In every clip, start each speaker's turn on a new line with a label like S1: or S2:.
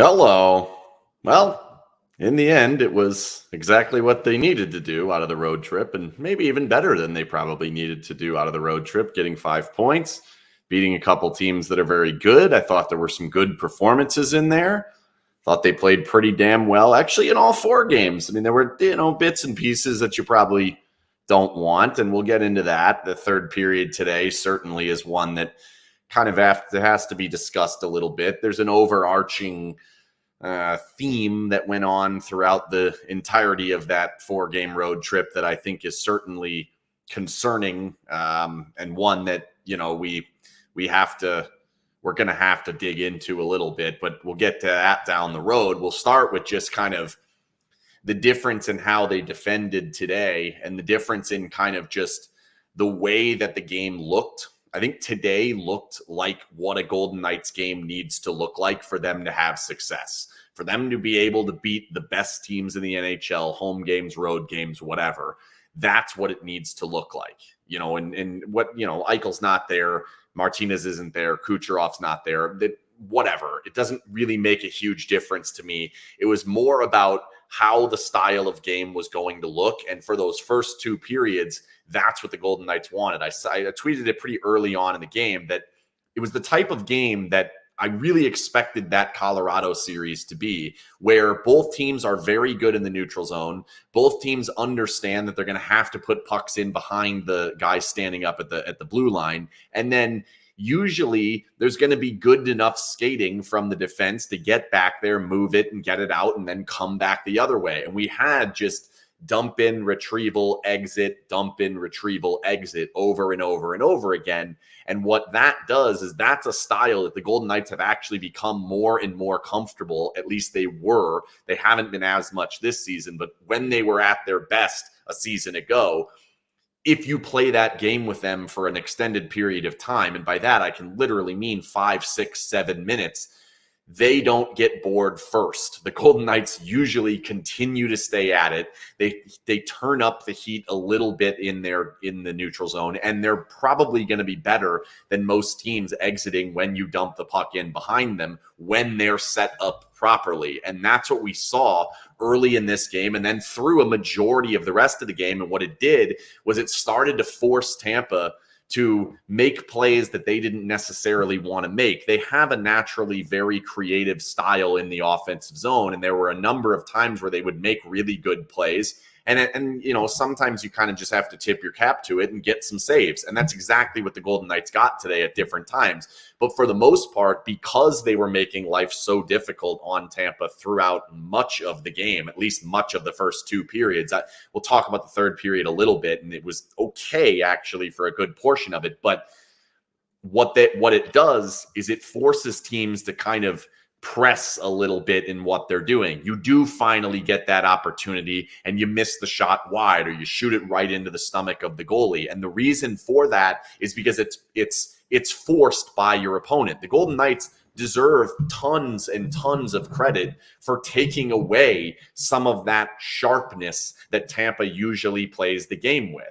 S1: Hello. Well, in the end, it was exactly what they needed to do out of the road trip, and maybe even better than they probably needed to do out of the road trip, getting 5 points, beating a couple teams that are very good. I thought there were some good performances in there. Thought they played pretty damn well, actually, in all four games. I mean, there were, bits and pieces that you probably don't want, and we'll get into that. The third period today certainly is one that kind of has to be discussed a little bit. There's an overarching theme that went on throughout the entirety of that 4-game road trip that I think is certainly concerning, and one that we're going to have to dig into a little bit, but we'll get to that down the road. We'll start with just kind of the difference in how they defended today and the difference in kind of just the way that the game looked. I think today looked like what a Golden Knights game needs to look like for them to have success, for them to be able to beat the best teams in the NHL, home games, road games, whatever. That's what it needs to look like, and what, Eichel's not there. Martinez isn't there. Kucherov's not there. Whatever. It doesn't really make a huge difference to me. It was more about how the style of game was going to look. And for those first two periods, that's what the Golden Knights wanted. I tweeted it pretty early on in the game that it was the type of game that I really expected that Colorado series to be, where both teams are very good in the neutral zone. Both teams understand that they're going to have to put pucks in behind the guys standing up at the blue line. And then usually there's going to be good enough skating from the defense to get back there, move it, and get it out, and then come back the other way. And we had just dump in, retrieval, exit, dump in, retrieval, exit over and over and over again. And what that does is that's a style that the Golden Knights have actually become more and more comfortable. At least they were. They haven't been as much this season, but when they were at their best a season ago, if you play that game with them for an extended period of time, and by that I can literally mean 5, 6, 7 minutes, they don't get bored first. The Golden Knights usually continue to stay at it. They turn up the heat a little bit in the neutral zone, and they're probably going to be better than most teams exiting when you dump the puck in behind them when they're set up properly. And that's what we saw early in this game, and then through a majority of the rest of the game. And what it did was it started to force Tampa to make plays that they didn't necessarily want to make. They have a naturally very creative style in the offensive zone, and there were a number of times where they would make really good plays. And sometimes you kind of just have to tip your cap to it and get some saves. And that's exactly what the Golden Knights got today at different times. But for the most part, because they were making life so difficult on Tampa throughout much of the game, at least much of the first two periods, we'll talk about the third period a little bit, and it was okay actually for a good portion of it. But what it does is it forces teams to kind of press a little bit in what they're doing. You do finally get that opportunity and you miss the shot wide, or you shoot it right into the stomach of the goalie. And the reason for that is because it's forced by your opponent. The Golden Knights deserve tons and tons of credit for taking away some of that sharpness that Tampa usually plays the game with.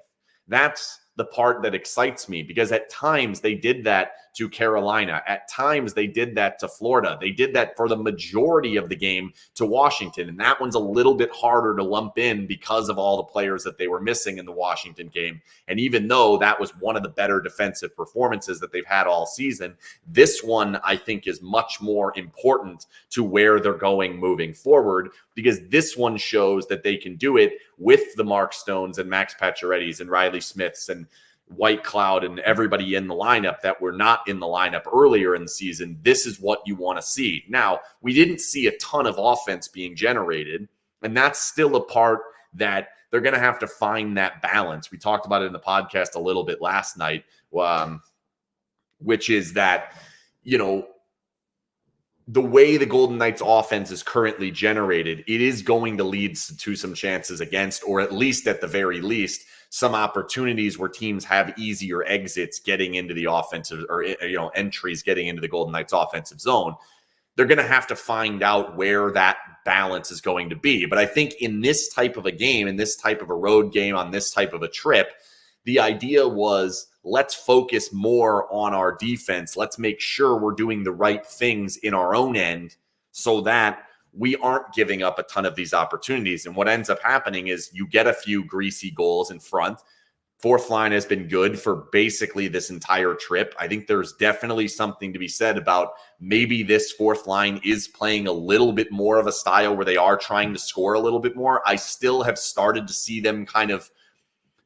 S1: That's the part that excites me, because at times they did that to Carolina. At times they did that to Florida. They did that for the majority of the game to Washington. And that one's a little bit harder to lump in because of all the players that they were missing in the Washington game. And even though that was one of the better defensive performances that they've had all season, this one I think is much more important to where they're going moving forward, because this one shows that they can do it with the Mark Stones and Max Pacioretty's and Riley Smiths and White Cloud and everybody in the lineup that were not in the lineup earlier in the season. This is what you want to see. Now, we didn't see a ton of offense being generated, and that's still a part that they're going to have to find that balance. We talked about it in the podcast a little bit last night, which is that, the way the Golden Knights offense is currently generated, it is going to lead to some chances against, or at least at the very least, some opportunities where teams have easier exits getting into the offensive, or entries getting into the Golden Knights offensive zone. They're going to have to find out where that balance is going to be. But I think in this type of a game, in this type of a road game, on this type of a trip, the idea was, let's focus more on our defense. Let's make sure we're doing the right things in our own end so that we aren't giving up a ton of these opportunities. And what ends up happening is you get a few greasy goals in front. Fourth line has been good for basically this entire trip. I think there's definitely something to be said about maybe this fourth line is playing a little bit more of a style where they are trying to score a little bit more. I still have started to see them kind of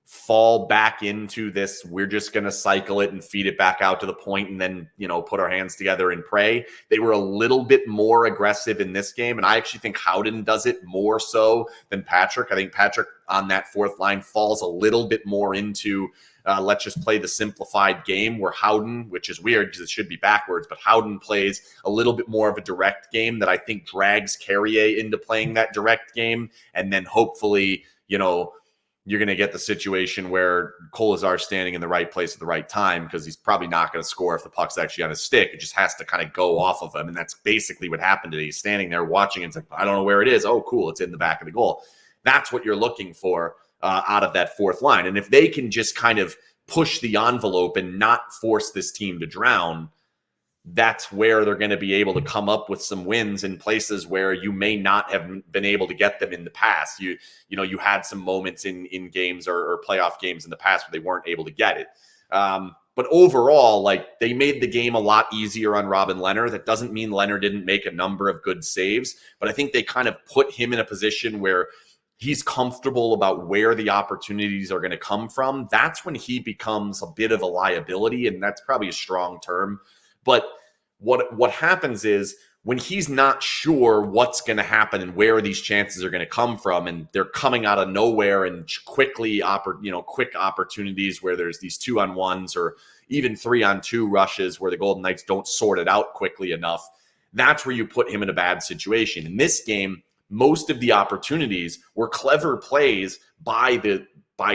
S1: fall back into this, we're just going to cycle it and feed it back out to the point and then, put our hands together and pray. They were a little bit more aggressive in this game, and I actually think Howden does it more so than Patrick. I think Patrick on that fourth line falls a little bit more into let's just play the simplified game, where Howden, which is weird because it should be backwards, but Howden plays a little bit more of a direct game that I think drags Carrier into playing that direct game, and then hopefully, you're going to get the situation where Kolazar's standing in the right place at the right time, because he's probably not going to score if the puck's actually on his stick. It just has to kind of go off of him. And that's basically what happened today. He's standing there watching. And it's like, I don't know where it is. Oh, cool. It's in the back of the goal. That's what you're looking for out of that fourth line. And if they can just kind of push the envelope and not force this team to drown, that's where they're going to be able to come up with some wins in places where you may not have been able to get them in the past. You had some moments in games or playoff games in the past where they weren't able to get it. But overall, they made the game a lot easier on Robin Lehner. That doesn't mean Lehner didn't make a number of good saves, but I think they kind of put him in a position where he's comfortable about where the opportunities are going to come from. That's when he becomes a bit of a liability, and that's probably a strong term. But what happens is when he's not sure what's going to happen and where these chances are going to come from, and they're coming out of nowhere and quick opportunities where there's these 2-on-1s or even 3-on-2 rushes where the Golden Knights don't sort it out quickly enough, that's where you put him in a bad situation. In this game, most of the opportunities were clever plays by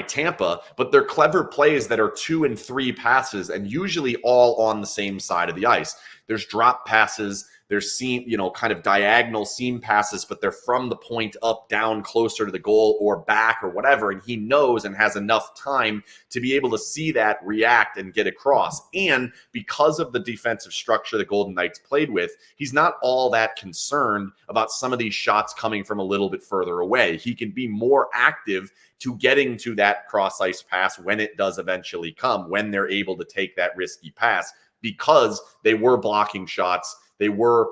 S1: Tampa, but they're clever plays that are 2 and 3 passes and usually all on the same side of the ice. There's drop passes, there's kind of diagonal seam passes, but they're from the point up, down, closer to the goal or back or whatever. And he knows and has enough time to be able to see that, react, and get across. And because of the defensive structure the Golden Knights played with, he's not all that concerned about some of these shots coming from a little bit further away. He can be more active to getting to that cross-ice pass when it does eventually come, when they're able to take that risky pass, because they were blocking shots. They were,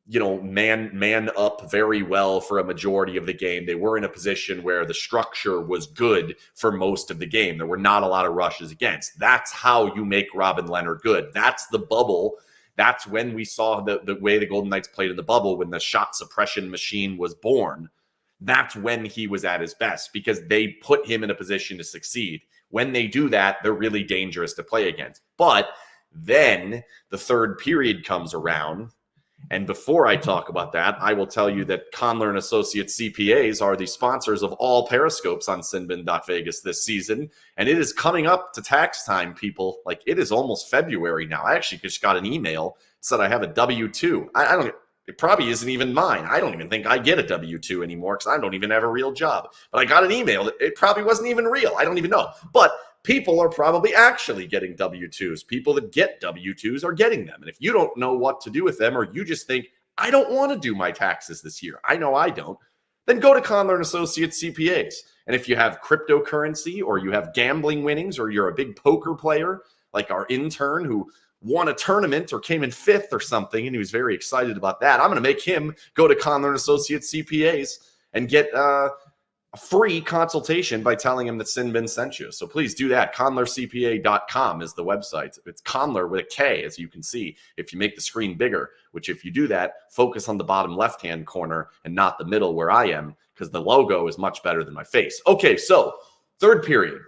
S1: man up very well for a majority of the game. They were in a position where the structure was good for most of the game. There were not a lot of rushes against. That's how you make Robin Lehner good. That's the bubble. That's when we saw the way the Golden Knights played in the bubble, when the shot suppression machine was born. That's when he was at his best, because they put him in a position to succeed. When they do that, they're really dangerous to play against. But then the third period comes around, and before I talk about that, I will tell you that Conler and Associates CPAs are the sponsors of all Periscopes on SinBin.vegas this season, and it is coming up to tax time, people. It is almost February now. I actually just got an email that said I have a W-2. I don't. It probably isn't even mine. I don't even think I get a W-2 anymore because I don't even have a real job. But I got an email that it probably wasn't even real. I don't even know. But people are probably actually getting W-2s. People that get W-2s are getting them. And if you don't know what to do with them, or you just think, I don't want to do my taxes this year, I know I don't, then go to Conler and Associates CPAs. And if you have cryptocurrency, or you have gambling winnings, or you're a big poker player, like our intern who won a tournament or came in 5th or something, and he was very excited about that, I'm going to make him go to Conler and Associates CPAs and get a free consultation by telling him that SinBin sent you. So please do that. ConlerCPA.com is the website. It's Conler with a K, as you can see, if you make the screen bigger, which if you do that, focus on the bottom left-hand corner and not the middle where I am, because the logo is much better than my face. Okay, so third period.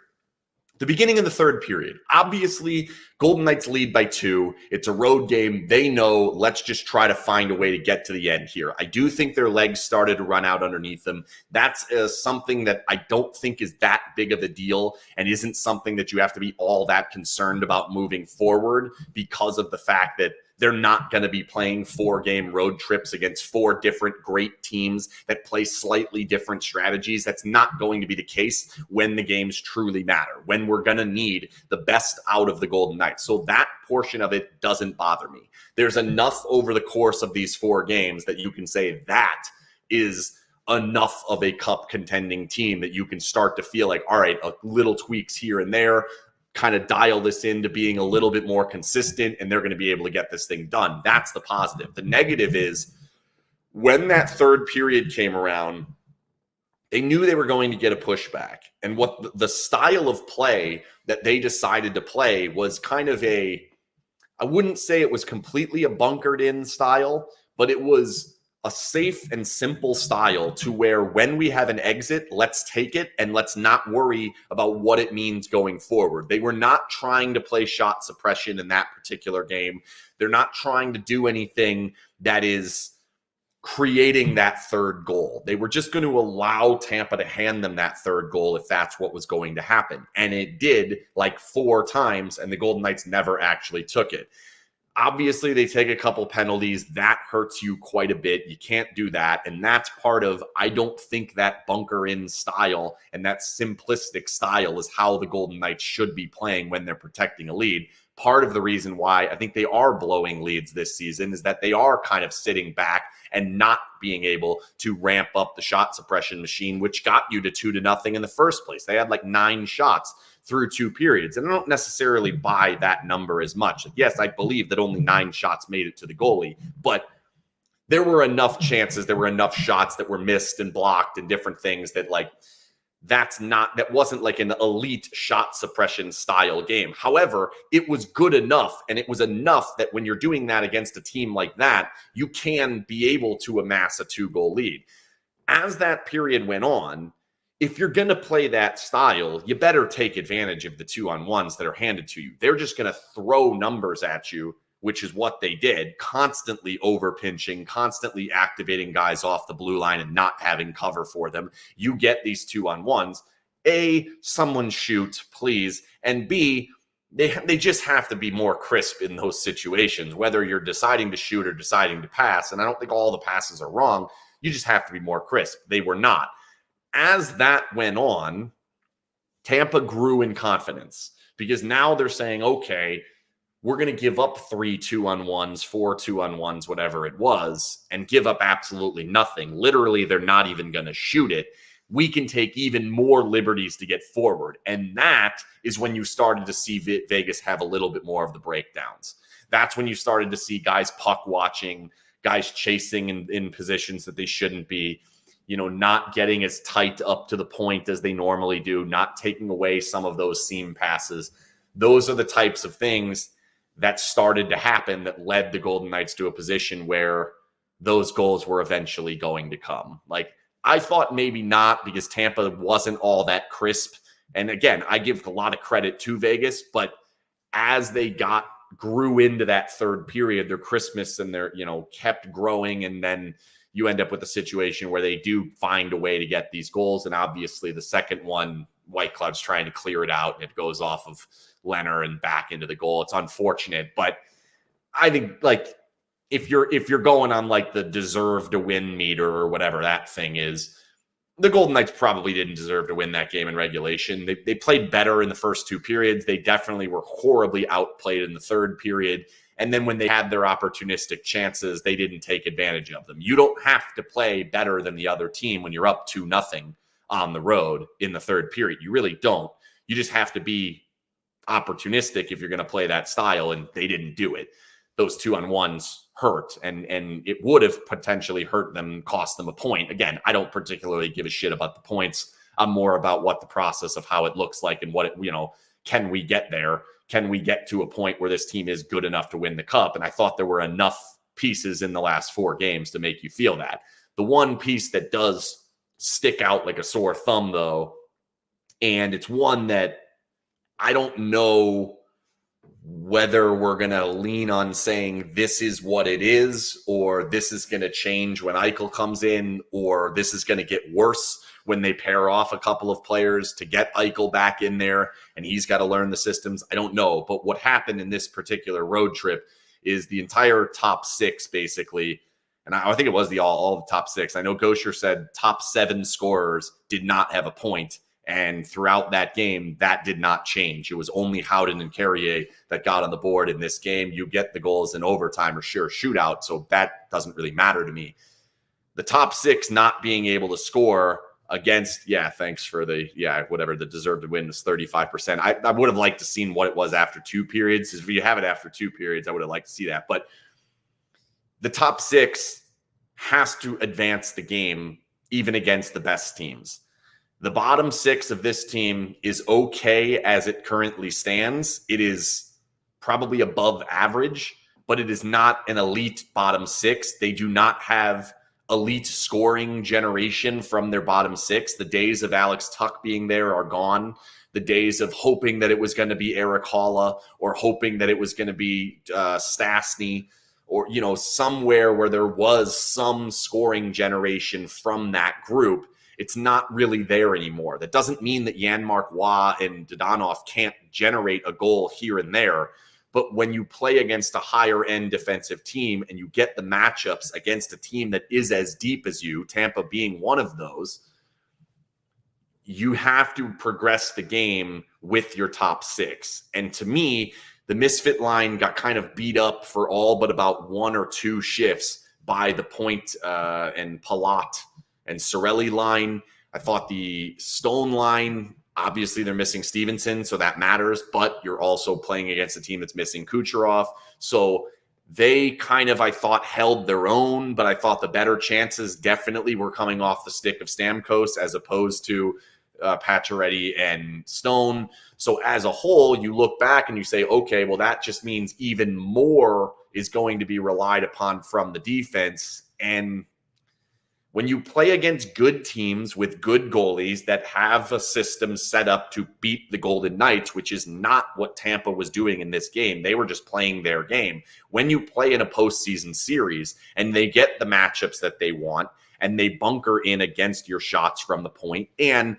S1: The beginning of the third period, obviously, Golden Knights lead by 2. It's a road game. They know, let's just try to find a way to get to the end here. I do think their legs started to run out underneath them. That's something that I don't think is that big of a deal, and isn't something that you have to be all that concerned about moving forward, because of the fact that they're not going to be playing 4-game road trips against 4 different great teams that play slightly different strategies. That's not going to be the case when the games truly matter, when we're going to need the best out of the Golden Knights. So that portion of it doesn't bother me. There's enough over the course of these 4 games that you can say that is enough of a cup contending team that you can start to feel like, all right, a little tweaks here and there, kind of dial this into being a little bit more consistent, and they're going to be able to get this thing done. That's the positive. The negative is when that third period came around, they knew they were going to get a pushback. And what the style of play that they decided to play was kind of I wouldn't say it was completely a bunkered in style, but it was a safe and simple style to where when we have an exit, let's take it and let's not worry about what it means going forward. They were not trying to play shot suppression in that particular game. They're not trying to do anything that is creating that third goal. They were just going to allow Tampa to hand them that third goal if that's what was going to happen. And it did like 4 times, and the Golden Knights never actually took it. Obviously, they take a couple penalties. That hurts you quite a bit. You can't do that. And that's part of, I don't think that bunker in style and that simplistic style is how the Golden Knights should be playing when they're protecting a lead. Part of the reason why I think they are blowing leads this season is that they are kind of sitting back and not being able to ramp up the shot suppression machine, which got you to 2-0 in the first place. They had like 9 shots through 2 periods. And I don't necessarily buy that number as much. Yes, I believe that only 9 shots made it to the goalie, but there were enough chances, there were enough shots that were missed and blocked and different things that that wasn't like an elite shot suppression style game. However, it was good enough, and it was enough that when you're doing that against a team like that, you can be able to amass a 2-goal lead. As that period went on, if you're going to play that style, you better take advantage of the 2-on-1s that are handed to you. They're just going to throw numbers at you, which is what they did, constantly over-pinching, constantly activating guys off the blue line and not having cover for them. You get these 2-on-1s. A, someone shoot, please. And B, they just have to be more crisp in those situations, whether you're deciding to shoot or deciding to pass. And I don't think all the passes are wrong. You just have to be more crisp. They were not. As that went on, Tampa grew in confidence because now they're saying, okay, we're going to give up 3 2-on-1s, 4 2-on-1s, whatever it was, and give up absolutely nothing. Literally, they're not even going to shoot it. We can take even more liberties to get forward. And that is when you started to see Vegas have a little bit more of the breakdowns. That's when you started to see guys puck watching, guys chasing in positions that they shouldn't be, not getting as tight up to the point as they normally do, not taking away some of those seam passes. Those are the types of things that started to happen that led the Golden Knights to a position where those goals were eventually going to come. Like, I thought maybe not because Tampa wasn't all that crisp. And again, I give a lot of credit to Vegas, but as they grew into that third period, their crispness and their, kept growing. And then you end up with a situation where they do find a way to get these goals. And obviously the second one, White Cloud's trying to clear it out and it goes off of Leonard and back into the goal. It's unfortunate, but I think if you're going on like the deserve to win meter or whatever that thing is, the Golden Knights probably didn't deserve to win that game in regulation. They played better in the first 2 periods. They definitely were horribly outplayed in the third period. And then when they had their opportunistic chances, they didn't take advantage of them. You don't have to play better than the other team when you're up 2-0 on the road in the third period. You really don't. You just have to be opportunistic if you're going to play that style, and they didn't do it. Those 2-on-1s hurt, and it would have potentially hurt them, cost them a point. Again, I don't particularly give a shit about the points. I'm more about what the process of how it looks like and what it, can we get there? Can we get to a point where this team is good enough to win the cup? And I thought there were enough pieces in the last 4 games to make you feel that. The one piece that does stick out like a sore thumb, though, and it's one that I don't know whether we're going to lean on saying this is what it is, or this is going to change when Eichel comes in, or this is going to get worse when they pair off a couple of players to get Eichel back in there and he's got to learn the systems. I don't know. But what happened in this particular road trip is the entire top six, basically. And I think it was all the top six. I know Gosher said top 7 scorers did not have a point. And throughout that game, that did not change. It was only Howden and Carrier that got on the board in this game. You get the goals in overtime or sure shootout, so that doesn't really matter to me. The top 6 not being able to score against, thanks for the deserved win was 35%. I would have liked to seen what it was after 2 periods. If you have it after 2 periods, I would have liked to see that. But the top 6 has to advance the game even against the best teams. The bottom 6 of this team is okay as it currently stands. It is probably above average, but it is not an elite bottom 6. They do not have elite scoring generation from their bottom 6. The days of Alex Tuck being there are gone. The days of hoping that it was going to be Eric Halla or hoping that it was going to be Stastny or, somewhere where there was some scoring generation from that group. It's not really there anymore. That doesn't mean that Janmark Waugh and Dodonov can't generate a goal here and there. But when you play against a higher end defensive team and you get the matchups against a team that is as deep as you, Tampa being one of those, you have to progress the game with your top 6. And to me, the misfit line got kind of beat up for all but about 1 or 2 shifts by the Point and Palat and Sorelli line. I thought the Stone line, obviously they're missing Stevenson, so that matters, but you're also playing against a team that's missing Kucherov. So they kind of, I thought, held their own, but I thought the better chances definitely were coming off the stick of Stamkos as opposed to Pacioretty and Stone. So as a whole, you look back and you say, okay, well, that just means even more is going to be relied upon from the defense. And when you play against good teams with good goalies that have a system set up to beat the Golden Knights, which is not what Tampa was doing in this game. They were just playing their game. When you play in a postseason series and they get the matchups that they want and they bunker in against your shots from the point, and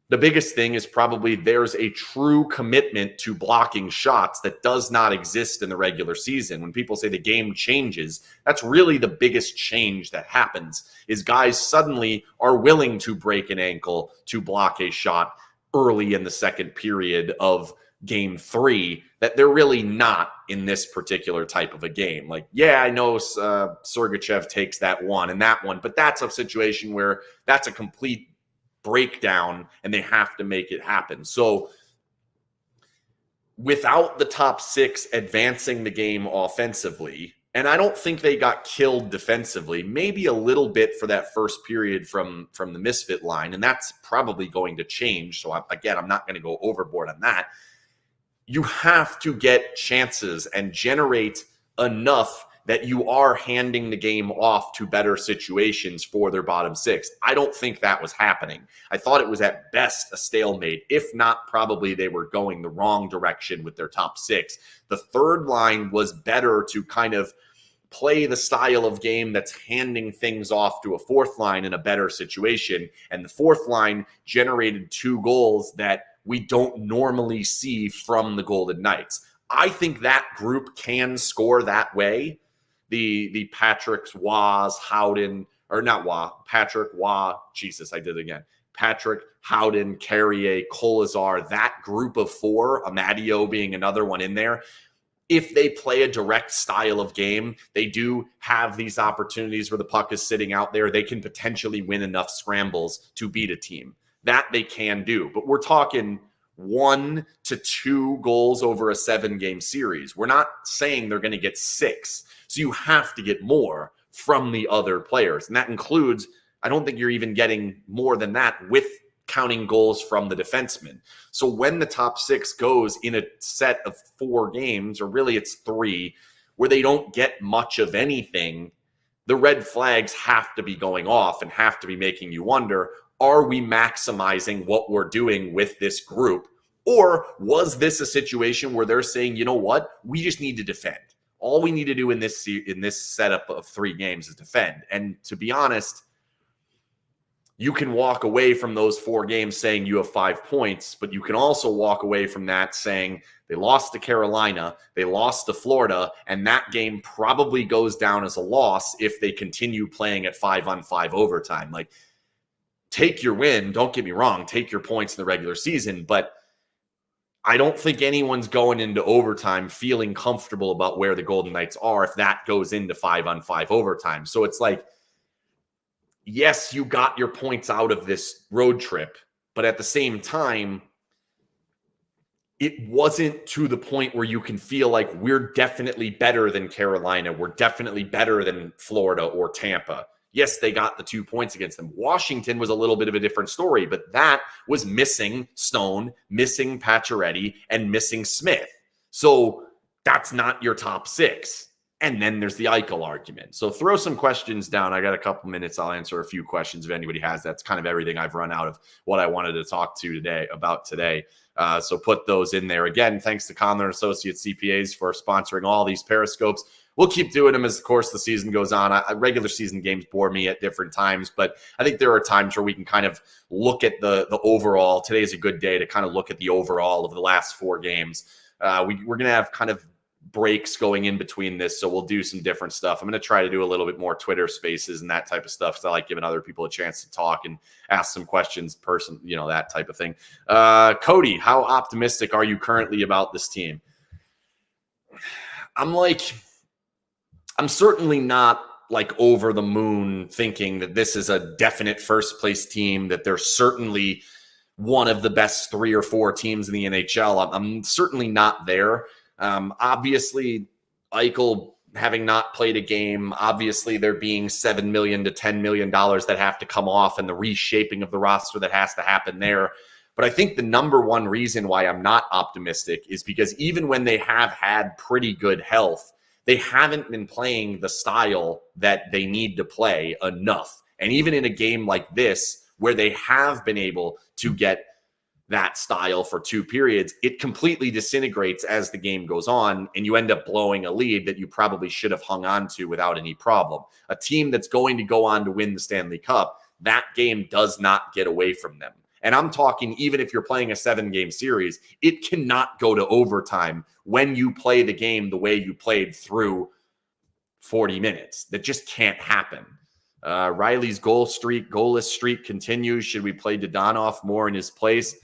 S1: the biggest thing is probably there's a true commitment to blocking shots that does not exist in the regular season. When people say the game changes, that's really the biggest change that happens is guys suddenly are willing to break an ankle to block a shot early in the second period of game 3 that they're really not in this particular type of a game. Like, I know Sergachev takes that one and that one, but that's a situation where that's a complete breakdown and they have to make it happen. So without the top 6 advancing the game offensively, and I don't think they got killed defensively, maybe a little bit for that first period from the misfit line, and that's probably going to change. So I'm not going to go overboard on that. You have to get chances and generate enough that you are handing the game off to better situations for their bottom 6. I don't think that was happening. I thought it was at best a stalemate. If not, probably they were going the wrong direction with their top 6. The third line was better to kind of play the style of game that's handing things off to a fourth line in a better situation. And the fourth line generated 2 goals that we don't normally see from the Golden Knights. I think that group can score that way. The Patrick Waughs, Howden, or not Waugh, Patrick Waugh, Jesus, I did it again. Patrick, Howden, Carrier, Kolazar, that group of 4, Amadio being another one in there. If they play a direct style of game, they do have these opportunities where the puck is sitting out there. They can potentially win enough scrambles to beat a team. That they can do. But we're talking 1 to 2 goals over a 7-game series. We're not saying they're going to get 6. So you have to get more from the other players. And that includes, I don't think you're even getting more than that with counting goals from the defensemen. So when the top 6 goes in a set of 4 games, or really it's 3, where they don't get much of anything, the red flags have to be going off and have to be making you wonder, are we maximizing what we're doing with this group? Or was this a situation where they're saying, you know what, we just need to defend. All we need to do in this setup of 3 games is defend. And to be honest, you can walk away from those 4 games saying you have 5 points, but you can also walk away from that saying they lost to Carolina, they lost to Florida, and that game probably goes down as a loss if they continue playing at 5-on-5 overtime. Like, take your win, don't get me wrong, take your points in the regular season, but I don't think anyone's going into overtime feeling comfortable about where the Golden Knights are if that goes into 5-on-5 overtime. So it's like, yes, you got your points out of this road trip, but at the same time, it wasn't to the point where you can feel like we're definitely better than Carolina. We're definitely better than Florida or Tampa. Yes, they got the 2 points against them. Washington was a little bit of a different story, but that was missing Stone, missing Pacioretty, and missing Smith. So that's not your top 6. And then there's the Eichel argument. So throw some questions down. I got a couple minutes. I'll answer a few questions if anybody has. That's kind of everything I've run out of what I wanted to talk to today about today. So put those in there. Again, thanks to Conlon Associates CPAs for sponsoring all these Periscopes. We'll keep doing them as, of course, the season goes on. Regular season games bore me at different times, but I think there are times where we can kind of look at the overall. Today is a good day to kind of look at the overall of the last 4 games. We're going to have kind of breaks going in between this, so we'll do some different stuff. I'm going to try to do a little bit more Twitter spaces and that type of stuff, so I like giving other people a chance to talk and ask some questions, that type of thing. Cody, how optimistic are you currently about this team? I'm certainly not like over the moon thinking that this is a definite first place team, that they're certainly one of the best 3 or 4 teams in the NHL. I'm certainly not there. Obviously, Eichel having not played a game, obviously there being $7 million to $10 million that have to come off and the reshaping of the roster that has to happen there. But I think the number one reason why I'm not optimistic is because even when they have had pretty good health, they haven't been playing the style that they need to play enough. And even in a game like this, where they have been able to get that style for 2 periods, it completely disintegrates as the game goes on, and you end up blowing a lead that you probably should have hung on to without any problem. A team that's going to go on to win the Stanley Cup, that game does not get away from them. And I'm talking, even if you're playing a 7-game series, it cannot go to overtime when you play the game the way you played through 40 minutes. That just can't happen. Riley's goalless streak continues. Should we play Dadonov more in his place?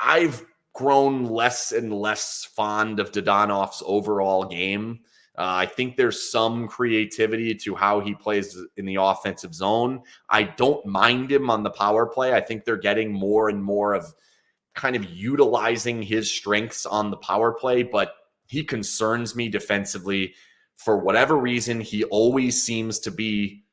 S1: I've grown less and less fond of Dadonov's overall game. I think there's some creativity to how he plays in the offensive zone. I don't mind him on the power play. I think they're getting more and more of kind of utilizing his strengths on the power play, but he concerns me defensively. For whatever reason, he always seems to be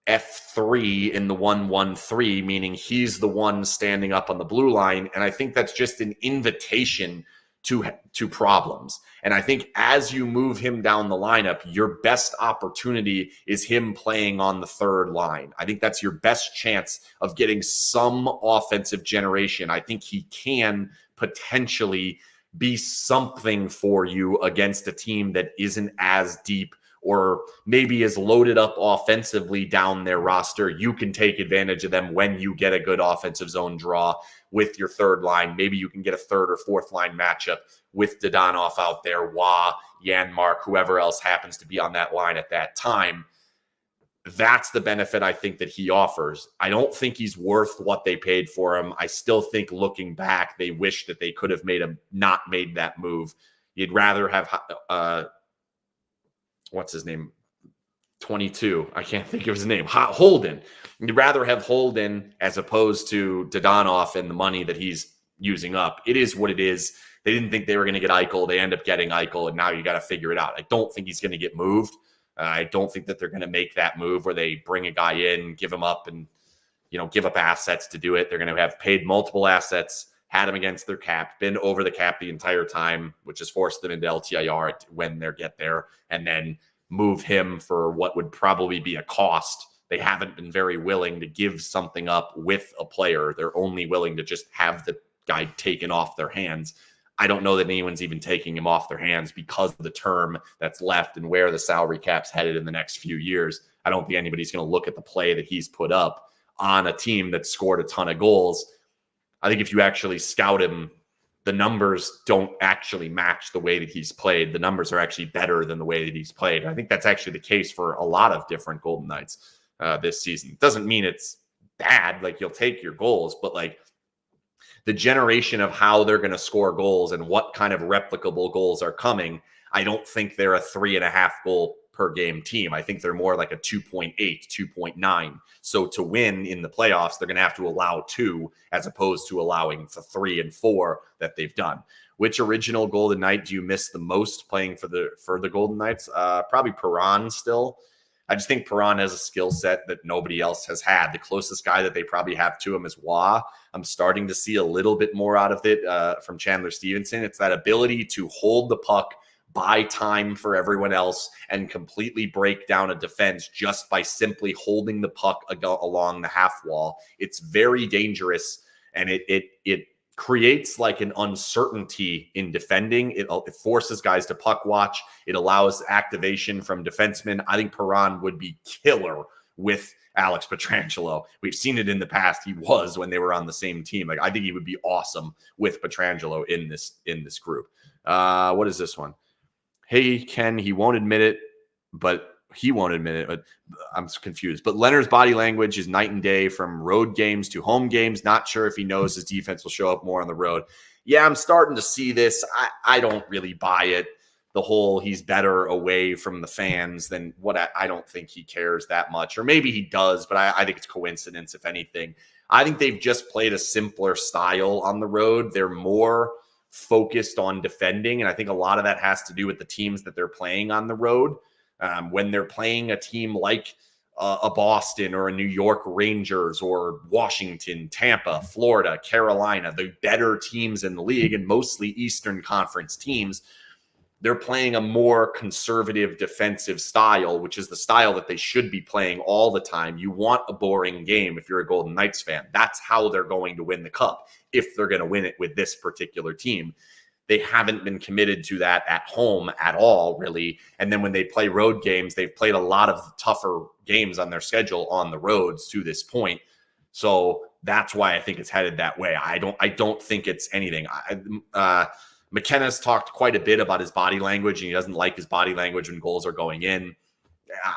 S1: F3 in the 1-1-3, meaning he's the one standing up on the blue line. And I think that's just an invitation to problems. And I think as you move him down the lineup, your best opportunity is him playing on the third line. I think that's your best chance of getting some offensive generation. I think he can potentially be something for you against a team that isn't as deep or maybe is loaded up offensively down their roster. You can take advantage of them when you get a good offensive zone draw with your third line. Maybe you can get a third or fourth line matchup with Dadonov out there, Wah, Janmark, whoever else happens to be on that line at that time. That's the benefit I think that he offers. I don't think he's worth what they paid for him. I still think looking back, they wish that they could have not made that move. You'd rather have what's his name? 22. I can't think of his name. Holden. You'd rather have Holden as opposed to Dadonov and the money that he's using up. It is what it is. They didn't think they were going to get Eichel. They end up getting Eichel, and now you got to figure it out. I don't think he's going to get moved. I don't think that they're going to make that move where they bring a guy in, give him up, and give up assets to do it. They're going to have paid multiple assets, had him against their cap, been over the cap the entire time, which has forced them into LTIR when they get there, and then move him for what would probably be a cost. They haven't been very willing to give something up with a player. They're only willing to just have the guy taken off their hands. I don't know that anyone's even taking him off their hands because of the term that's left and where the salary cap's headed in the next few years. I don't think anybody's going to look at the play that he's put up on a team that scored a ton of goals. I think if you actually scout him, the numbers don't actually match the way that he's played. The numbers are actually better than the way that he's played. I think that's actually the case for a lot of different Golden Knights this season. It doesn't mean it's bad. Like, you'll take your goals, but like the generation of how they're going to score goals and what kind of replicable goals are coming, I don't think they're a 3.5 goal per game team. I think they're more like a 2.8, 2.9. So to win in the playoffs, they're going to have to allow 2 as opposed to allowing the 3 and 4 that they've done. Which original Golden Knight do you miss the most playing for the Golden Knights? Probably Perron still. I just think Perron has a skill set that nobody else has had. The closest guy that they probably have to him is Waugh. I'm starting to see a little bit more out of it from Chandler Stevenson. It's that ability to hold the puck, buy time for everyone else, and completely break down a defense just by simply holding the puck along the half wall. It's very dangerous, and it creates like an uncertainty in defending. It forces guys to puck watch. It allows activation from defensemen. I think Perron would be killer with Alex Pietrangelo. We've seen it in the past. He was when they were on the same team. Like, I think he would be awesome with Pietrangelo in this group. What is this one? Hey, Ken, he won't admit it, but he won't admit it. But I'm confused. But Leonard's body language is night and day from road games to home games. Not sure if he knows his defense will show up more on the road. Yeah, I'm starting to see this. I don't really buy it. The whole he's better away from the fans than what I don't think he cares that much. Or maybe he does, but I think it's coincidence, if anything. I think they've just played a simpler style on the road. They're more focused on defending, and I think a lot of that has to do with the teams that they're playing on the road. When they're playing a team like a Boston or a New York Rangers or Washington, Tampa, Florida, Carolina, the better teams in the league, and mostly Eastern Conference teams, they're playing a more conservative defensive style, which is the style that they should be playing all the time. You want a boring game if you're a Golden Knights fan. That's how they're going to win the cup, if they're going to win it with this particular team. They haven't been committed to that at home at all, really. And then when they play road games, they've played a lot of tougher games on their schedule on the roads to this point. So that's why I think it's headed that way. I don't think it's anything. McKenna's talked quite a bit about his body language, and he doesn't like his body language when goals are going in.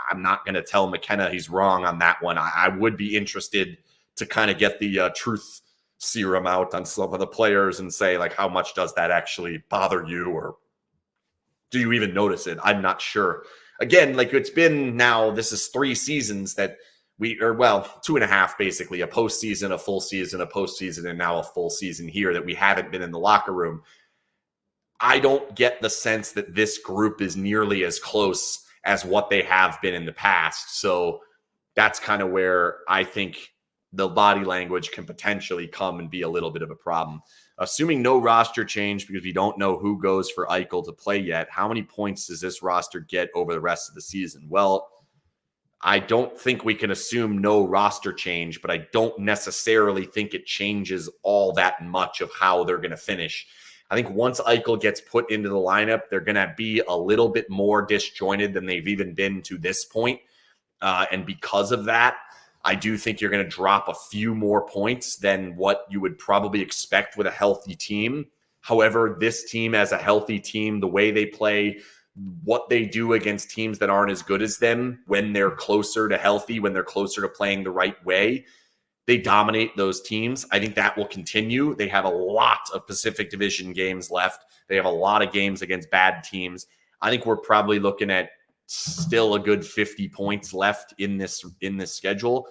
S1: I'm not going to tell McKenna he's wrong on that one. I would be interested to kind of get the truth serum out on some of the players and say, like, how much does that actually bother you, or do you even notice it? I'm not sure. Again, like, it's been now, this is 3 seasons that 2.5 basically, a postseason, a full season, a postseason, and now a full season here that we haven't been in the locker room. I don't get the sense that this group is nearly as close as what they have been in the past. So that's kind of where I think the body language can potentially come and be a little bit of a problem. Assuming no roster change, because we don't know who goes for Eichel to play yet, how many points does this roster get over the rest of the season? Well, I don't think we can assume no roster change, but I don't necessarily think it changes all that much of how they're going to finish. I think once Eichel gets put into the lineup, they're going to be a little bit more disjointed than they've even been to this point. And because of that, I do think you're going to drop a few more points than what you would probably expect with a healthy team. However, this team as a healthy team, the way they play, what they do against teams that aren't as good as them, when they're closer to healthy, when they're closer to playing the right way, they dominate those teams. I think that will continue. They have a lot of Pacific Division games left. They have a lot of games against bad teams. I think we're probably looking at still a good 50 points left in this schedule.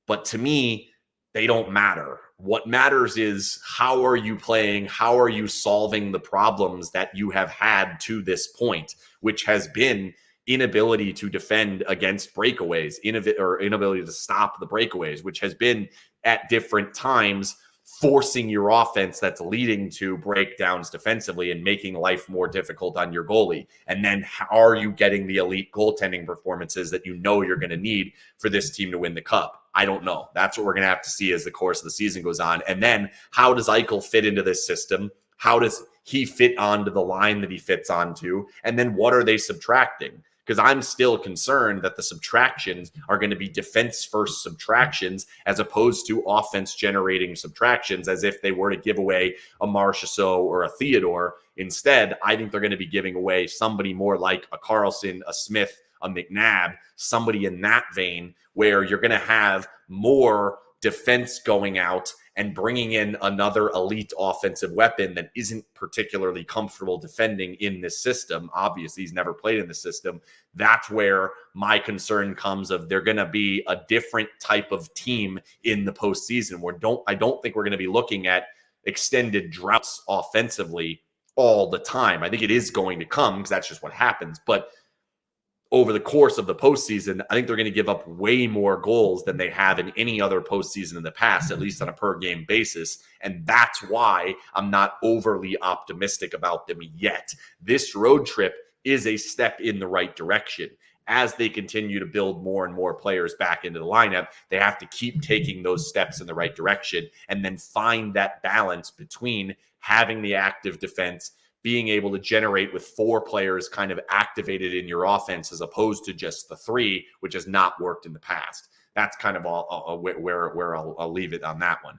S1: But to me, they don't matter. What matters is, how are you playing? How are you solving the problems that you have had to this point, which has been inability to defend against breakaways, inability to stop the breakaways, which has been at different times forcing your offense that's leading to breakdowns defensively and making life more difficult on your goalie. And then how are you getting the elite goaltending performances that you know you're going to need for this team to win the cup? I don't know. That's what we're going to have to see as the course of the season goes on. And then how does Eichel fit into this system? How does he fit onto the line that he fits onto? And then what are they subtracting? because I'm still concerned that the subtractions are going to be defense first subtractions as opposed to offense generating subtractions, as if they were to give away a Marchessault or a Theodore. Instead, I think they're going to be giving away somebody more like a Carlson, a Smith, a McNabb, somebody in that vein, where you're going to have more defense going out and bringing in another elite offensive weapon that isn't particularly comfortable defending in this system. Obviously, he's never played in the system. That's where my concern comes of they're going to be a different type of team in the postseason. I don't think we're going to be looking at extended droughts offensively all the time. I think it is going to come because that's just what happens. But over the course of the postseason, I think they're going to give up way more goals than they have in any other postseason in the past, at least on a per game basis. And that's why I'm not overly optimistic about them yet. This road trip is a step in the right direction. As they continue to build more and more players back into the lineup, they have to keep taking those steps in the right direction and then find that balance between having the active defense, being able to generate with 4 players kind of activated in your offense as opposed to just the 3, which has not worked in the past. That's kind of all where I'll leave it on that one.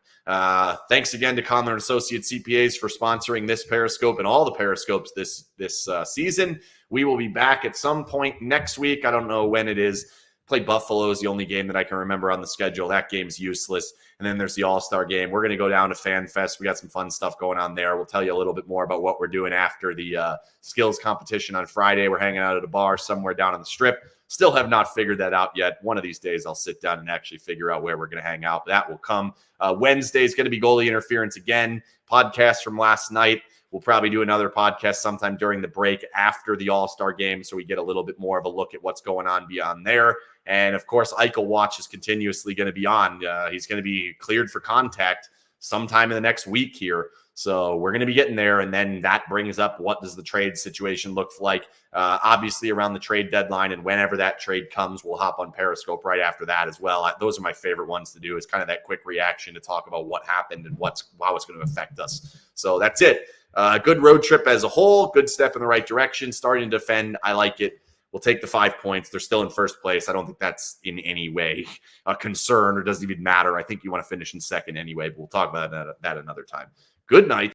S1: Thanks again to Conler & Associates CPAs for sponsoring this Periscope and all the Periscopes this season. We will be back at some point next week. I don't know when it is. Play Buffalo is the only game that I can remember on the schedule. That game's useless. And then there's the All-Star game. We're going to go down to Fan Fest. We got some fun stuff going on there. We'll tell you a little bit more about what we're doing after the skills competition on Friday. We're hanging out at a bar somewhere down on the Strip. Still have not figured that out yet. One of these days, I'll sit down and actually figure out where we're going to hang out. That will come. Wednesday is going to be goalie interference again. Podcast from last night. We'll probably do another podcast sometime during the break after the All-Star game so we get a little bit more of a look at what's going on beyond there. And, of course, Eichel Watch is continuously going to be on. He's going to be cleared for contact sometime in the next week here. So we're going to be getting there, and then that brings up what does the trade situation look like. Obviously, around the trade deadline, and whenever that trade comes, we'll hop on Periscope right after that as well. Those are my favorite ones to do, is kind of that quick reaction to talk about what happened and how it's going to affect us. So that's it. Good road trip as a whole. Good step in the right direction. Starting to defend. I like it. We'll take the 5 points. They're still in first place. I don't think that's in any way a concern or doesn't even matter. I think you want to finish in second anyway, but we'll talk about that another time. Good night.